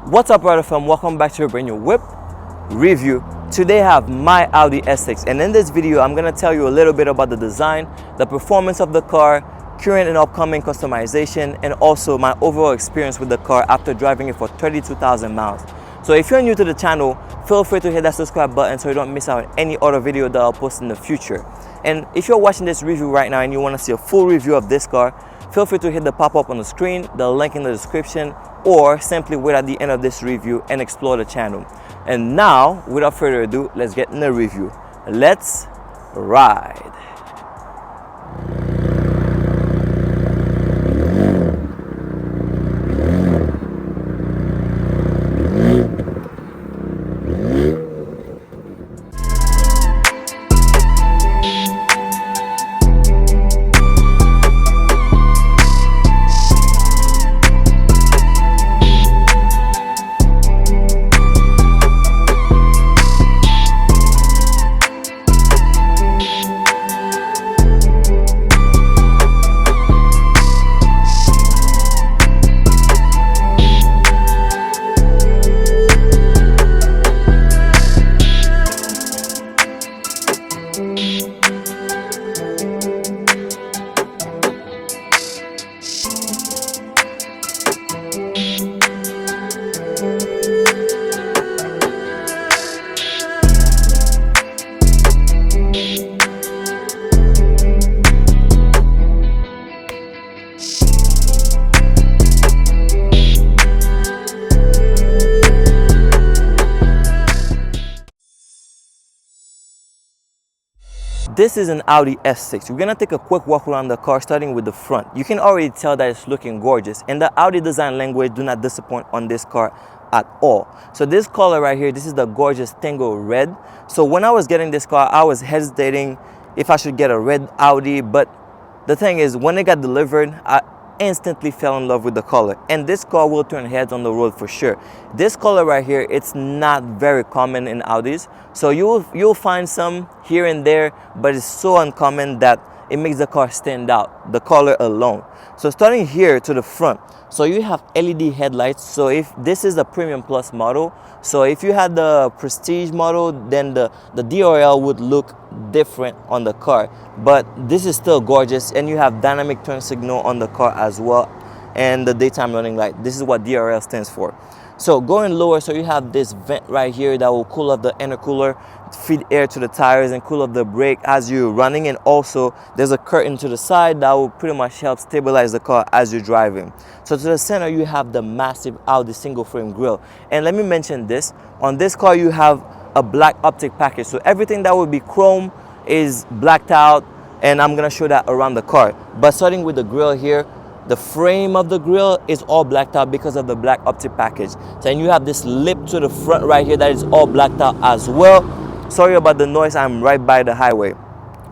What's up, brother fam? Welcome back to a brand new whip review. Today I have my Audi S6, and in this video I'm gonna tell you a little bit about the design, the performance of the car, current and upcoming customization, and also my overall experience with the car after driving it for 32,000 miles. So if you're new to the channel, feel free to hit that subscribe button so you don't miss out on any other video that I'll post in the future. And if you're watching this review right now and you want to see a full review of this car, feel free to hit the pop-up on the screen, the link in the description, or simply wait at the end of this review and explore the channel. And now, without further ado, let's get in the review. Let's ride. This is an Audi S6. We're gonna take a quick walk around the car, starting with the front. You can already tell that it's looking gorgeous, and the Audi design language do not disappoint on this car at all. So this color right here, this is the gorgeous Tango red. So when I was getting this car, I was hesitating if I should get a red Audi, but the thing is, when it got delivered, I instantly fell in love with the color, and this car will turn heads on the road for sure. This color right here, it's not very common in Audis, so you'll find some here and there, but it's so uncommon that it makes the car stand out, the color alone. So starting here to the front, so you have LED headlights. So if this is a Premium Plus model, so if you had the Prestige model, then the DRL would look different on the car, but this is still gorgeous, and you have dynamic turn signal on the car as well, and the daytime running light. This is what DRL stands for. So going lower, so you have this vent right here that will cool off the intercooler, feed air to the tires and cool off the brake as you're running, and also there's a curtain to the side that will pretty much help stabilize the car as you're driving. So to the center, you have the massive Audi single frame grille, and let me mention this, on this car you have a black optic package, so everything that would be chrome is blacked out, and I'm gonna show that around the car. But starting with the grille here, the frame of the grille is all blacked out because of the black optic package. So, and you have this lip to the front right here that is all blacked out as well. Sorry about the noise, I'm right by the highway.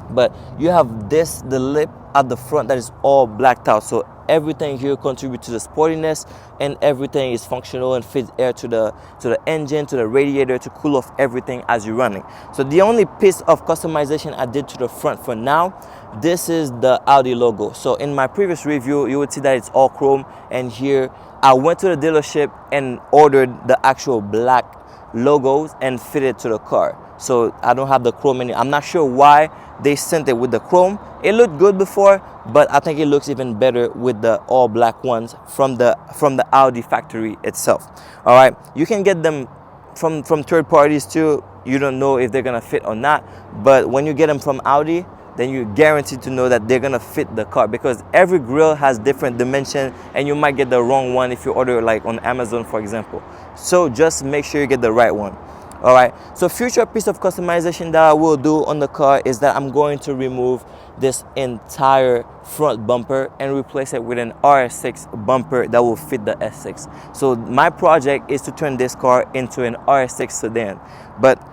But you have this, the lip at the front, that is all blacked out. So everything here contributes to the sportiness, and everything is functional and feeds air to the engine, to the radiator, to cool off everything as you're running. So the only piece of customization I did to the front for now, this is the Audi logo. So in my previous review, you would see that it's all chrome, and here I went to the dealership and ordered the actual black logos and fitted to the car. So I don't have the chrome in it. I'm not sure why they sent it with the chrome. It looked good before, but I think it looks even better with the all black ones from the Audi factory itself. All right, you can get them from third parties too. You don't know if they're gonna fit or not, but when you get them from Audi, then you're guaranteed to know that they're gonna fit the car, because every grille has different dimension, and you might get the wrong one if you order like on Amazon, for example. So just make sure you get the right one. All right, so future piece of customization that I will do on the car is that I'm going to remove this entire front bumper and replace it with an RS6 bumper that will fit the S6. So my project is to turn this car into an RS6 sedan, but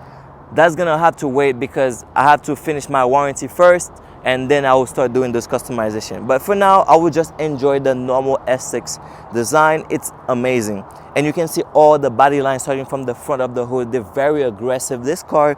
that's gonna have to wait because I have to finish my warranty first, and then I will start doing this customization. But for now, I will just enjoy the normal S6 design. It's amazing. And you can see all the body lines starting from the front of the hood. They're very aggressive. This car,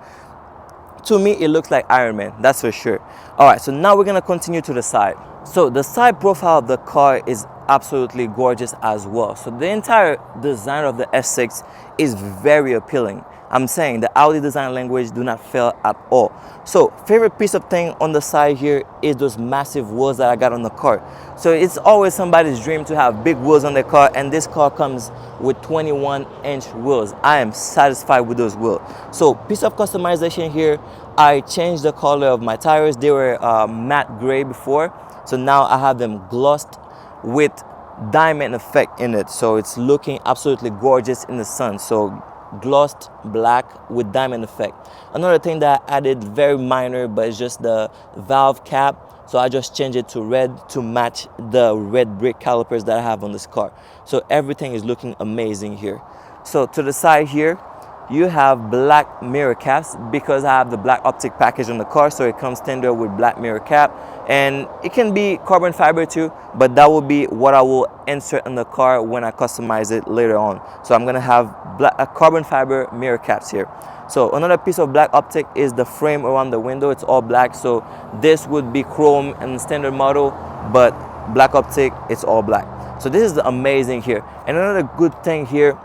to me, it looks like Iron Man, that's for sure. All right, so now we're gonna continue to the side. So the side profile of the car is absolutely gorgeous as well. So the entire design of the S6 is very appealing. I'm saying the Audi design language do not fail at all. So favorite piece of thing on the side here is those massive wheels that I got on the car. So it's always somebody's dream to have big wheels on their car, and this car comes with 21-inch wheels. I am satisfied with those wheels. So piece of customization here, I changed the color of my tires. They were matte gray before. So now I have them glossed with diamond effect in it. So it's looking absolutely gorgeous in the sun. So glossed black with diamond effect. Another thing that I added, very minor, but it's just the valve cap. So I just changed it to red to match the red brake calipers that I have on this car. So everything is looking amazing here. So to the side here, you have black mirror caps because I have the black optic package on the car, so it comes standard with black mirror cap, and it can be carbon fiber too, but that will be what I will insert in the car when I customize it later on. So I'm gonna have carbon fiber mirror caps here. So another piece of black optic is the frame around the window. It's all black, so this would be chrome in the standard model, but black optic, it's all black. So this is amazing here. And another good thing here,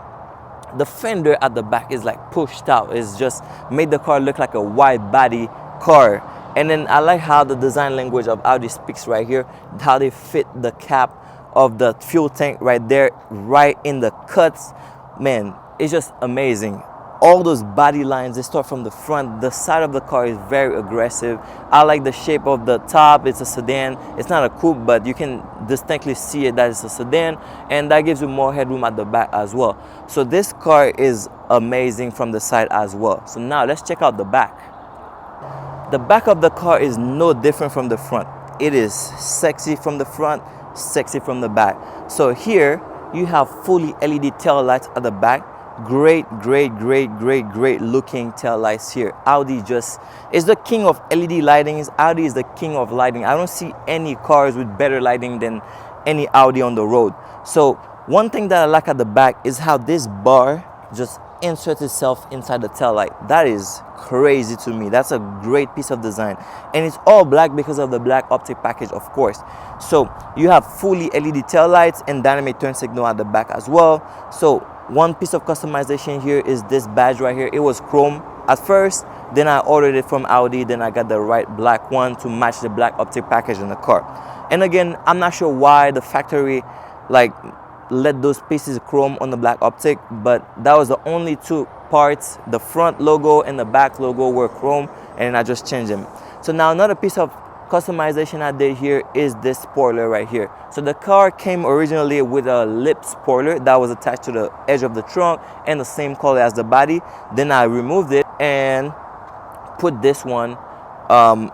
the fender at the back is like pushed out. It's just made the car look like a wide body car. And then I like how the design language of Audi speaks right here, how they fit the cap of the fuel tank right there, right in the cuts. Man, it's just amazing. All those body lines, they start from the front. The side of the car is very aggressive. I like the shape of the top. It's a sedan. It's not a coupe, but you can distinctly see it that it's a sedan, and that gives you more headroom at the back as well. So this car is amazing from the side as well. So now let's check out the back. The back of the car is no different from the front. It is sexy from the front, sexy from the back. So here you have fully LED tail lights at the back. Great looking tail lights here. Audi just is the king of LED lighting. Audi is the king of lighting. I don't see any cars with better lighting than any Audi on the road. So one thing that I like at the back is how this bar just inserts itself inside the tail light. That is crazy to me. That's a great piece of design, and it's all black because of the black optic package, of course. So you have fully LED tail lights and dynamic turn signal at the back as well. So one piece of customization here is this badge right here. It was chrome at first, then I ordered it from Audi, then I got the right black one to match the black optic package in the car. And again, I'm not sure why the factory like let those pieces of chrome on the black optic, but that was the only two parts. The front logo and the back logo were chrome, and I just changed them. So now another piece of customization I did here is this spoiler right here. So the car came originally with a lip spoiler that was attached to the edge of the trunk and the same color as the body. Then I removed it and put this one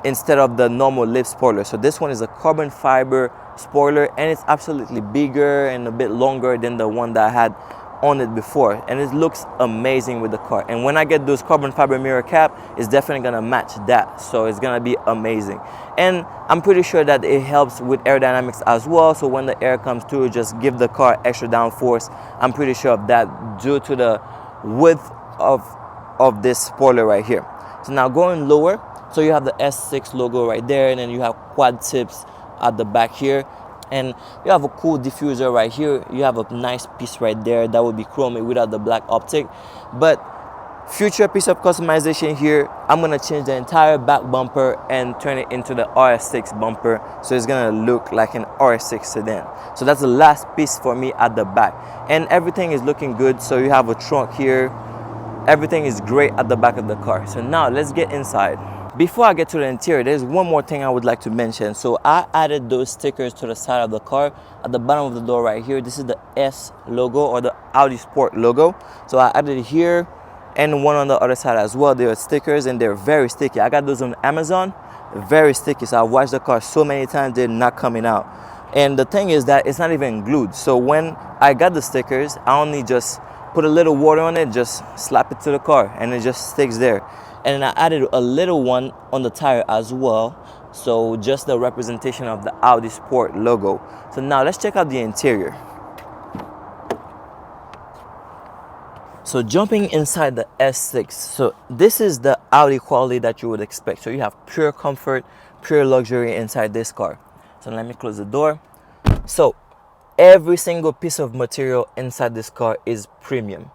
instead of the normal lip spoiler. So this one is a carbon fiber spoiler, and it's absolutely bigger and a bit longer than the one that I had on it before, and it looks amazing with the car. And when I get those carbon fiber mirror cap, it's definitely gonna match that, so it's gonna be amazing. And I'm pretty sure that it helps with aerodynamics as well, so when the air comes through, just give the car extra downforce. I'm pretty sure of that due to the width of this spoiler right here. So now going lower, so you have the S6 logo right there, and then you have quad tips at the back here, and you have a cool diffuser right here. You have a nice piece right there that would be chrome without the black optic. But future piece of customization here, I'm gonna change the entire back bumper and turn it into the RS6 bumper, so it's gonna look like an RS6 sedan. So that's the last piece for me at the back, and everything is looking good. So you have a trunk here. Everything is great at the back of the car. So now let's get inside. Before I get to the interior, there's one more thing I would like to mention. So I added those stickers to the side of the car at the bottom of the door right here. This is the S logo, or the Audi Sport logo. So I added it here and one on the other side as well. They are stickers and they're very sticky. I got those on Amazon, very sticky. So I washed the car so many times, they're not coming out. And the thing is that it's not even glued. So when I got the stickers, I only just put a little water on it, just slap it to the car, and it just sticks there. And I added a little one on the tire as well, so just the representation of the Audi Sport logo. So now let's check out the interior. So jumping inside the S6, so this is the Audi quality that you would expect. So you have pure comfort, pure luxury inside this car. So let me close the door. So every single piece of material inside this car is premium.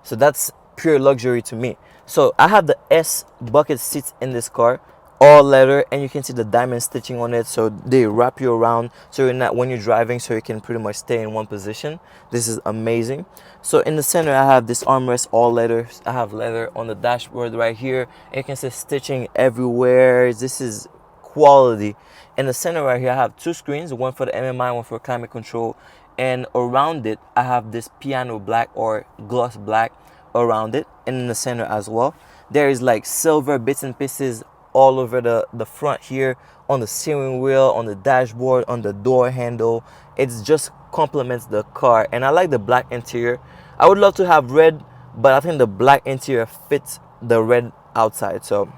So that's pure luxury to me. So I have the S bucket seats in this car, all leather, and you can see the diamond stitching on it. So they wrap you around so you're not, when you're driving, so you can pretty much stay in one position. This is amazing. So in the center I have this armrest, all leather. I have leather on the dashboard right here, and you can see stitching everywhere. This is quality. In the center right here I have two screens, one for the MMI, one for climate control, and around it I have this piano black or gloss black around it, and in the center as well there is like silver bits and pieces all over the front here, on the steering wheel, on the dashboard, on the door handle. It's just complements the car, and I like the black interior. I would love to have red, but I think the black interior fits the red outside, so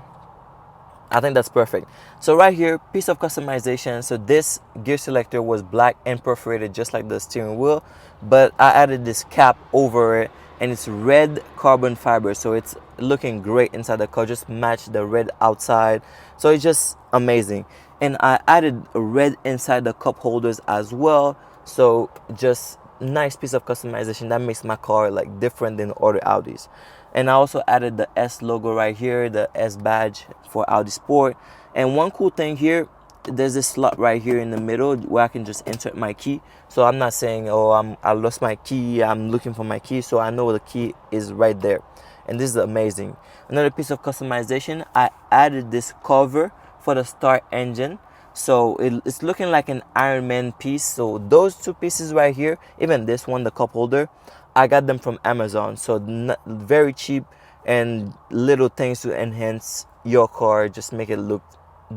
I think that's perfect. So right here, piece of customization. So this gear selector was black and perforated just like the steering wheel, but I added this cap over it, and it's red carbon fiber, so it's looking great inside the car. Just match the red outside, so it's just amazing. And I added a red inside the cup holders as well, so just nice piece of customization that makes my car like different than other Audis. And I also added the S logo right here, the S badge for Audi Sport. And one cool thing here, there's this slot right here in the middle where I can just insert my key. So I'm not saying, oh, I lost my key, I'm looking for my key. So I know the key is right there. And this is amazing. Another piece of customization, I added this cover for the start engine. So it's looking like an Iron Man piece. So those two pieces right here, even this one, the cup holder, I got them from Amazon. So very cheap, and little things to enhance your car, just make it look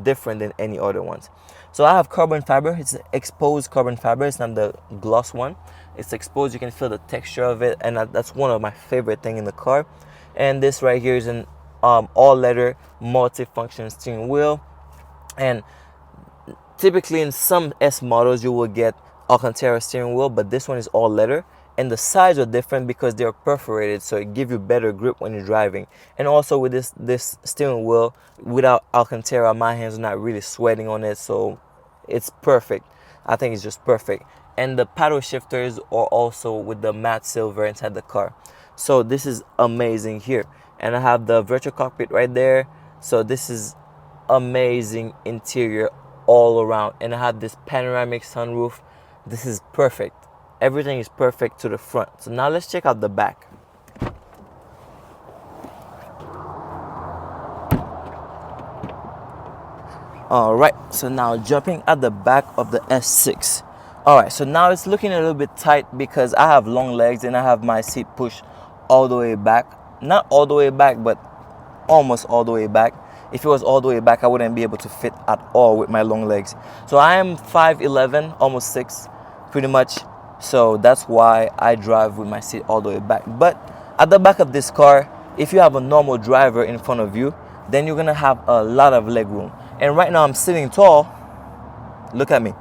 different than any other ones. So I have carbon fiber. It's exposed carbon fiber. It's not the gloss one. It's exposed. You can feel the texture of it, and that's one of my favorite thing in the car. And this right here is an all leather multi-function steering wheel. And typically in some S models you will get Alcantara steering wheel, but this one is all leather, and the sides are different because they're perforated, so it gives you better grip when you're driving. And also with this steering wheel without Alcantara, my hands are not really sweating on it, so it's perfect. I think it's just perfect. And the paddle shifters are also with the matte silver inside the car, so this is amazing here. And I have the virtual cockpit right there, so this is amazing interior all around. And I have this panoramic sunroof. This is perfect. Everything is perfect to the front. So now let's check out the back. All right, so now jumping at the back of the S6. All right, so now it's looking a little bit tight because I have long legs and I have my seat pushed all the way back. Not all the way back, but almost all the way back. If it was all the way back, I wouldn't be able to fit at all with my long legs. So I am 5'11", almost 6, pretty much. So that's why I drive with my seat all the way back. But at the back of this car, if you have a normal driver in front of you, then you're gonna have a lot of leg room. And right now I'm sitting tall. Look at me.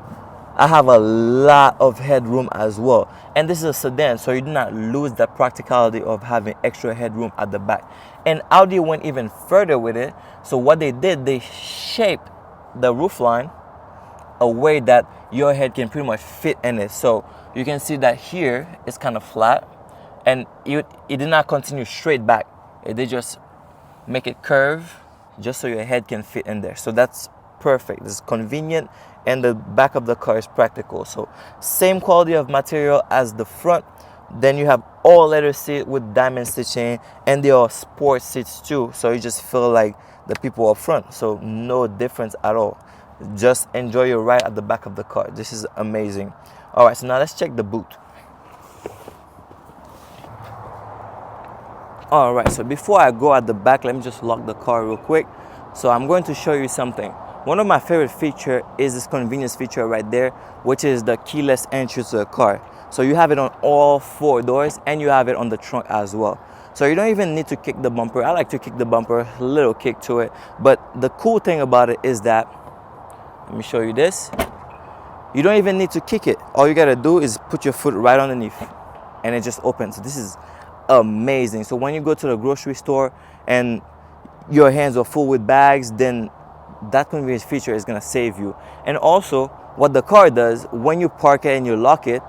I have a lot of headroom as well. And this is a sedan, so you do not lose the practicality of having extra headroom at the back. And Audi went even further with it. So what they did, they shaped the roofline a way that your head can pretty much fit in it. So you can see that here it's kind of flat, and it did not continue straight back. They just make it curve just so your head can fit in there. So that's perfect. It's convenient, and the back of the car is practical. So same quality of material as the front. Then you have all leather seat with diamond stitching, and they are sport seats too, so you just feel like the people up front. So no difference at all. Just enjoy your ride at the back of the car. This is amazing. All right, so now let's check the boot. All right, so before I go at the back, let me just lock the car real quick. So I'm going to show you something. One of my favorite features is this convenience feature right there, which is the keyless entry to the car. So you have it on all 4 doors, and you have it on the trunk as well. So you don't even need to kick the bumper. I like to kick the bumper, a little kick to it. But the cool thing about it is that, let me show you this. You don't even need to kick it. All you gotta do is put your foot right underneath, and it just opens. This is amazing. So when you go to the grocery store and your hands are full with bags, then that convenience feature is gonna save you. And also what the car does, when you park it and you lock it,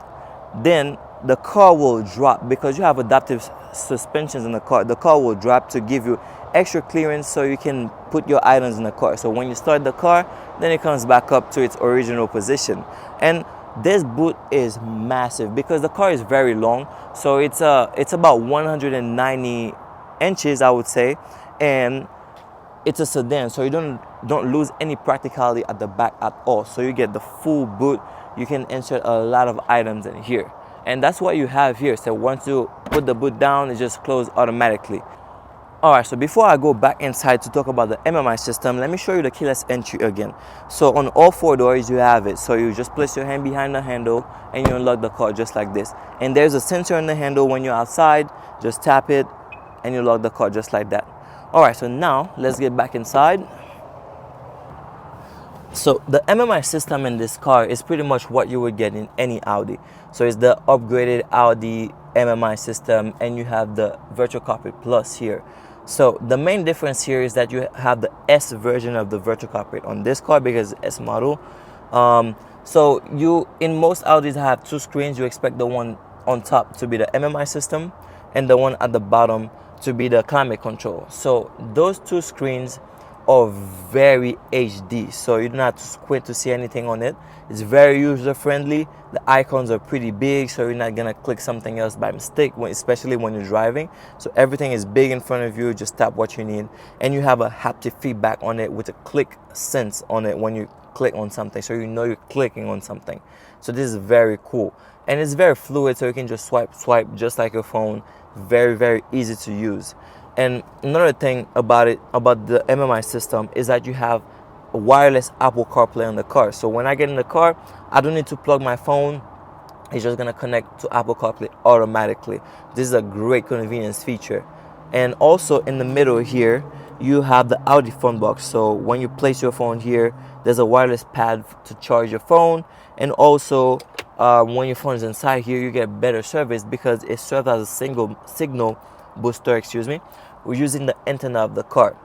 then the car will drop because you have adaptive suspensions in the car. The car will drop to give you extra clearance so you can put your items in the car. So when you start the car, then it comes back up to its original position. And this boot is massive because the car is very long. So it's about 190 inches, I would say, and it's a sedan, so you don't lose any practicality at the back at all. So you get the full boot. You can insert a lot of items in here, and that's what you have here. So once you put the boot down, it just closes automatically. All right, so before I go back inside to talk about the MMI system, let me show you the keyless entry again. So on all 4 doors you have it. So you just place your hand behind the handle and you unlock the car just like this. And there's a sensor in the handle. When you're outside, just tap it and you lock the car just like that. All right, so now let's get back inside. So the MMI system in this car is pretty much what you would get in any Audi. So it's the upgraded Audi MMI system, and you have the Virtual Cockpit Plus here. So the main difference here is that you have the S version of the Virtual Cockpit on this car because it's S model. So you, in most Audis, have 2 screens. You expect the one on top to be the MMI system and the one at the bottom to be the climate control. So those 2 screens are very HD, so you don't have to squint to see anything on it. It's very user friendly. The icons are pretty big, so you're not gonna click something else by mistake, especially when you're driving. So everything is big in front of you. Just tap what you need, and you have a haptic feedback on it with a click sense on it when you click on something, so you know you're clicking on something. So this is very cool, and it's very fluid, so you can just swipe just like your phone. Very easy to use. And another thing about the MMI system is that you have a wireless Apple CarPlay on the car. So when I get in the car, I don't need to plug my phone. It's just gonna connect to Apple CarPlay automatically. This is a great convenience feature. And also in the middle here, you have the Audi phone box. So when you place your phone here, there's a wireless pad to charge your phone. And also when your phone is inside here, you get better service because it serves as a signal booster, we're using the antenna of the car.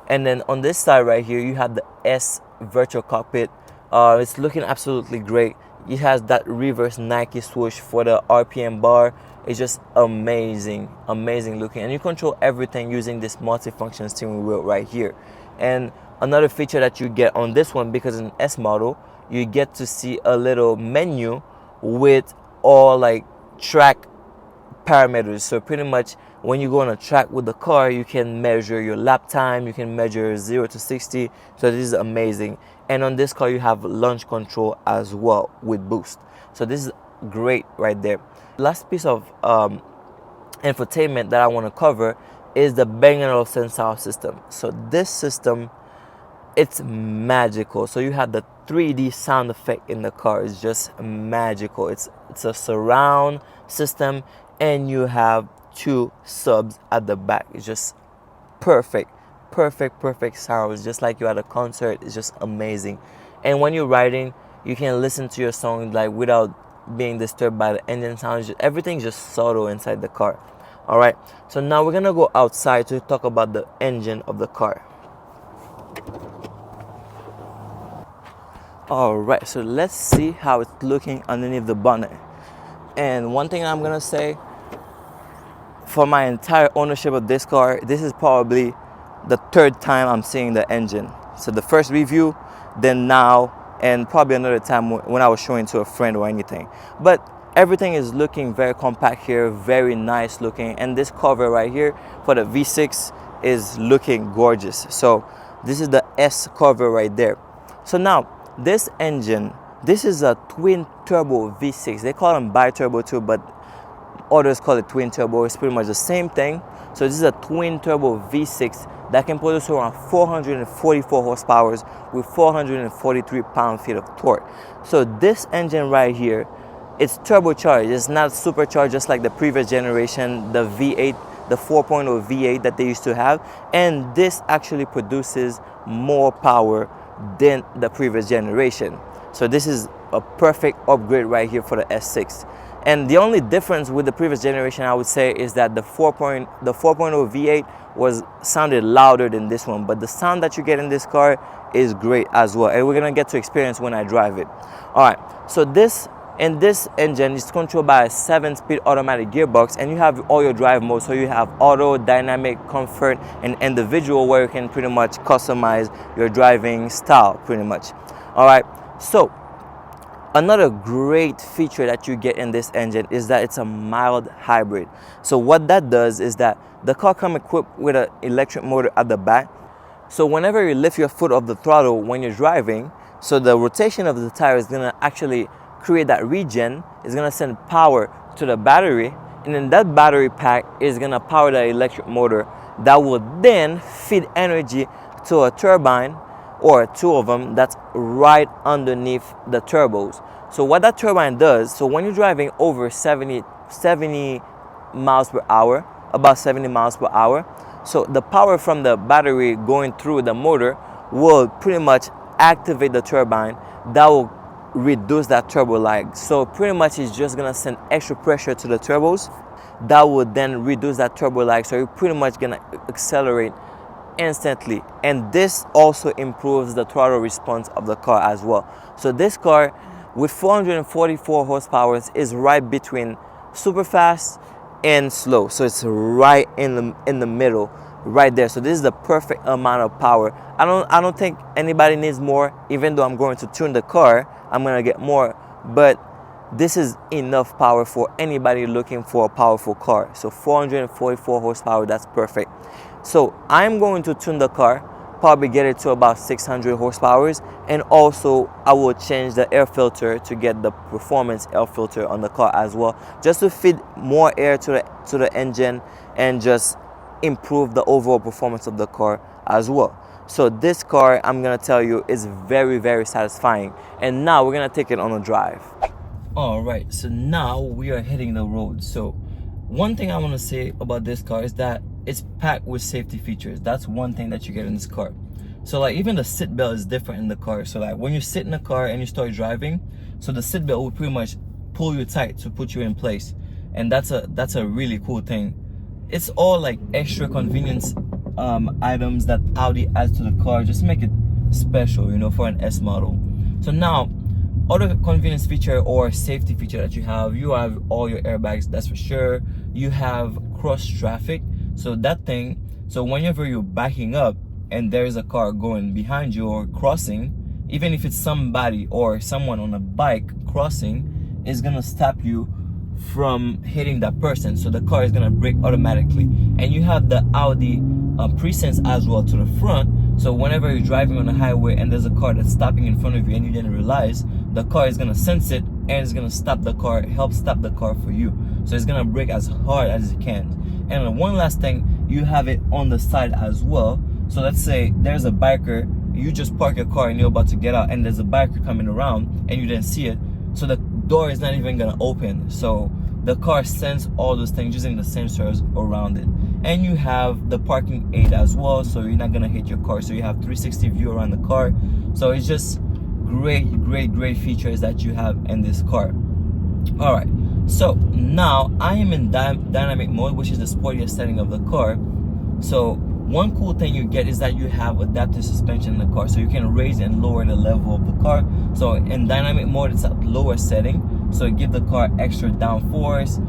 And then on this side right here, you have the S Virtual Cockpit. It's looking absolutely great. It has that reverse Nike swoosh for the RPM bar. It's just amazing looking, and you control everything using this multifunction steering wheel right here. And another feature that you get on this one, because in S model, you get to see a little menu with all like track parameters. So pretty much when you go on a track with the car, you can measure your lap time, you can measure 0 to 60. So this is amazing. And on this car you have launch control as well with boost. So this is great right there. Last piece of infotainment that I want to cover is the Bang & Olufsen sound system. So this system, it's magical. So you have the 3D sound effect in the car. It's just magical. It's a surround system, and you have 2 subs at the back. It's just perfect sound. It's just like you're at a concert. It's just amazing. And when you're riding, you can listen to your song like without being disturbed by the engine sound. Everything's just subtle inside the car. All right, so now we're gonna go outside to talk about the engine of the car. All right, so let's see how it's looking underneath the bonnet. And one thing I'm gonna say, for my entire ownership of this car, this is probably the 3rd time I'm seeing the engine. So the first review, then now, and probably another time when I was showing to a friend or anything. But everything is looking very compact here, very nice looking. And this cover right here for the V6 is looking gorgeous. So this is the S cover right there. So now this engine, this is a twin turbo V6. They call them bi-turbo too, but others call it twin turbo. It's pretty much the same thing. So this is a twin turbo V6 that can produce around 444 horsepower with 443 pound-feet of torque. So this engine right here, it's turbocharged. It's not supercharged just like the previous generation, the V8, the 4.0 V8 that they used to have. And this actually produces more power than the previous generation. So this is a perfect upgrade right here for the S6. And the only difference with the previous generation, I would say, is that the 4.0 V8 sounded louder than this one, but the sound that you get in this car is great as well, and we're gonna get to experience when I drive it. All right, so this engine is controlled by a 7-speed automatic gearbox, and you have all your drive modes. So you have auto, dynamic, comfort, and individual, where you can pretty much customize your driving style pretty much. All right, so another great feature that you get in this engine is that it's a mild hybrid. So what that does is that the car comes equipped with an electric motor at the back. So whenever you lift your foot off the throttle when you're driving, so the rotation of the tire is gonna actually create that regen, is gonna send power to the battery, and then that battery pack is gonna power the electric motor that will then feed energy to a turbine, or two of them, that's right underneath the turbos. So what that turbine does, so when you're driving over 70 miles per hour, about 70 miles per hour, so the power from the battery going through the motor will pretty much activate the turbine that will reduce that turbo lag. So pretty much it's just gonna send extra pressure to the turbos that would then reduce that turbo lag. So you're pretty much gonna accelerate instantly, and this also improves the throttle response of the car as well. So this car with 444 horsepower is right between super fast and slow, so it's right in the middle right there. So this is the perfect amount of power. I don't think anybody needs more. Even though I'm going to tune the car, I'm gonna get more, but this is enough power for anybody looking for a powerful car. So 444 horsepower, that's perfect. So I'm going to tune the car, probably get it to about 600 horsepower, and also I will change the air filter to get the performance air filter on the car as well, just to feed more air to the engine and just improve the overall performance of the car as well. So this car, I'm gonna tell you, is very, very satisfying. And now we're gonna take it on a drive. All right, so now we are hitting the road. So one thing I want to say about this car is that it's packed with safety features. That's one thing that you get in this car. So like even the seat belt is different in the car. So like when you sit in the car and you start driving, so the seat belt will pretty much pull you tight to put you in place, and that's a really cool thing. It's all like extra convenience items that Audi adds to the car just to make it special, you know, for an S model. So now, other convenience feature or safety feature that you have all your airbags, that's for sure. You have cross traffic. So that thing, so whenever you're backing up and there's a car going behind you or crossing, even if it's somebody or someone on a bike crossing, it's gonna stop you from hitting that person. So the car is gonna brake automatically. And you have the Audi presense as well to the front. So whenever you're driving on the highway and there's a car that's stopping in front of you and you didn't realize, the car is gonna sense it and it's gonna stop the car, help stop the car for you. So it's gonna brake as hard as it can. And one last thing, you have it on the side as well. So let's say there's a biker, you just park your car and you're about to get out, and there's a biker coming around and you didn't see it. So the door is not even gonna open. So the car sends all those things using the sensors around it. And you have the parking aid as well, so you're not gonna hit your car. So you have 360 view around the car. So it's just great features that you have in this car. All right, so now I am in dynamic mode, which is the sportiest setting of the car. So one cool thing you get is that you have adaptive suspension in the car, so you can raise and lower the level of the car. So in dynamic mode, it's at lower setting, so it gives the car extra downforce.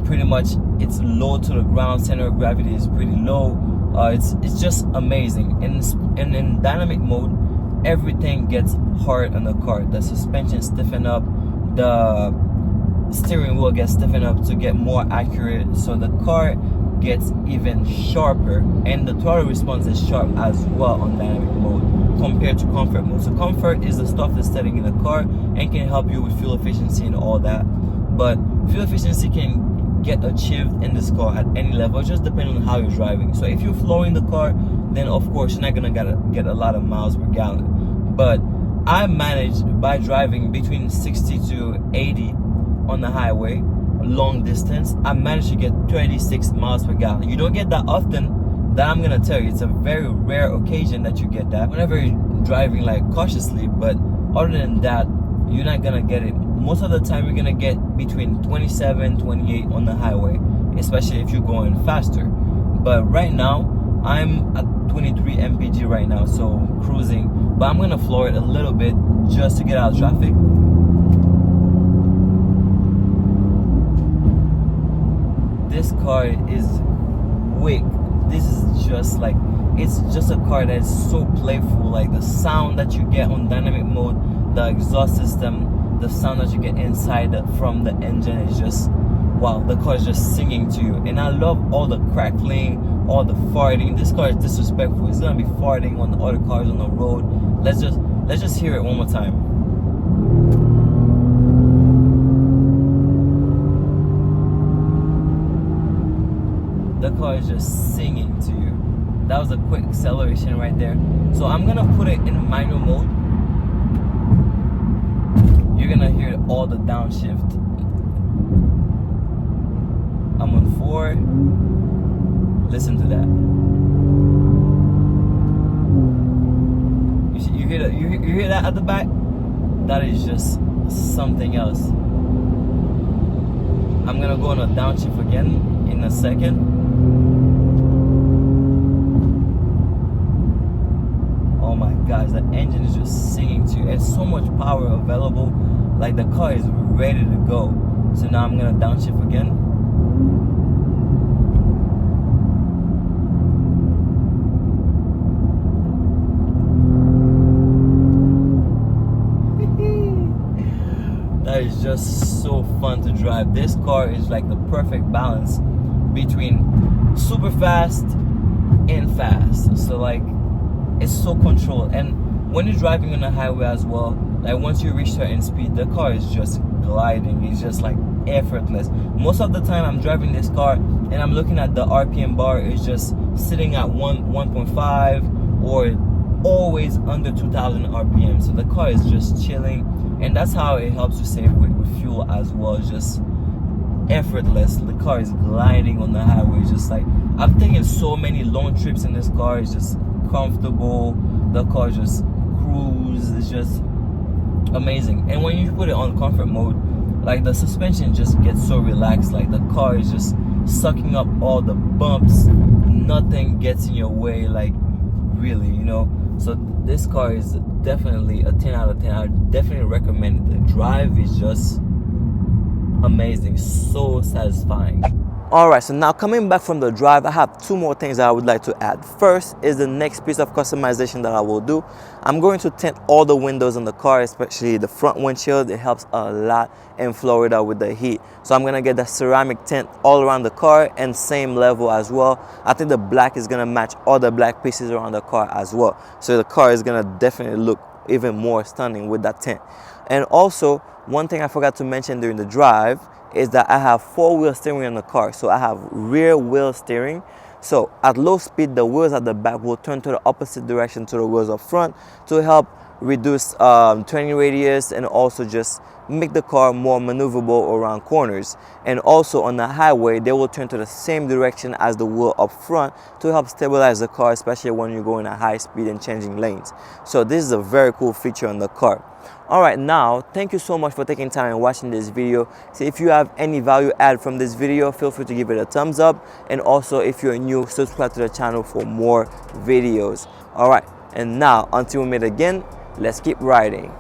Pretty much it's low to the ground, center of gravity is pretty low. It's just amazing. And in dynamic mode, everything gets hard on the car. The suspension stiffen up, the steering wheel gets stiffened up to get more accurate, so the car gets even sharper, and the throttle response is sharp as well on dynamic mode compared to comfort mode. So comfort is the stuff that's setting in the car and can help you with fuel efficiency and all that, but fuel efficiency can get achieved in this car at any level, just depending on how you're driving. So if you're flowing the car, then of course you're not gonna get a lot of miles per gallon, but I managed by driving between 60 to 80 on the highway, long distance, I managed to get 36 miles per gallon. You don't get that often, that I'm gonna tell you. It's a very rare occasion that you get that whenever you're driving like cautiously, but other than that, you're not gonna get it most of the time you're gonna get between 27, 28 on the highway, especially if you're going faster. But right now, I'm at 23 mpg right now, so cruising. But I'm gonna floor it a little bit just to get out of traffic. This car is quick. This is just like, it's just a car that is so playful. Like the sound that you get on dynamic mode, the exhaust system, the sound that you get inside from the engine is just, wow, the car is just singing to you. And I love all the crackling, all the farting. This car is disrespectful. It's gonna be farting on the other cars on the road. Let's just hear it one more time. The car is just singing to you. That was a quick acceleration right there. So I'm gonna put it in manual mode. You're gonna hear all the downshift. I'm on 4. Listen to that. You hear that at the back? That is just something else. I'm gonna go on a downshift again in a second. Oh my gosh, the engine is just singing to you. It's so much power available. Like the car is ready to go. So now I'm gonna downshift again. That is just so fun to drive. This car is like the perfect balance between super fast and fast. So like, it's so controlled. And when you're driving on the highway as well, like once you reach certain speed, the car is just gliding. It's just like effortless. Most of the time I'm driving this car and I'm looking at the RPM bar, it's just sitting at 1.5 or always under 2000 RPM. So the car is just chilling, and that's how it helps you save with fuel as well. It's just effortless. The car is gliding on the highway. Just like, I've taken so many long trips in this car. It's just comfortable. The car just cruise. It's just amazing. And when you put it on comfort mode, like the suspension just gets so relaxed. Like the car is just sucking up all the bumps. Nothing gets in your way, like really, you know. So this car is definitely a 10 out of 10. I definitely recommend it. The drive is just amazing, so satisfying. Alright, so now coming back from the drive, I have 2 more things that I would like to add. First is the next piece of customization that I will do. I'm going to tint all the windows on the car, especially the front windshield. It helps a lot in Florida with the heat. So I'm going to get the ceramic tint all around the car and same level as well. I think the black is going to match all the black pieces around the car as well. So the car is going to definitely look even more stunning with that tint. And also, one thing I forgot to mention during the drive is that I have 4-wheel steering on the car. So I have rear wheel steering. So at low speed, the wheels at the back will turn to the opposite direction to the wheels up front to help reduce turning radius and also just make the car more maneuverable around corners. And also on the highway, they will turn to the same direction as the wheel up front to help stabilize the car, especially when you're going at high speed and changing lanes. So this is a very cool feature on the car. Alright, now thank you so much for taking time and watching this video. So if you have any value add from this video, feel free to give it a thumbs up, and also if you're new, subscribe to the channel for more videos. Alright, and now until we meet again, let's keep riding.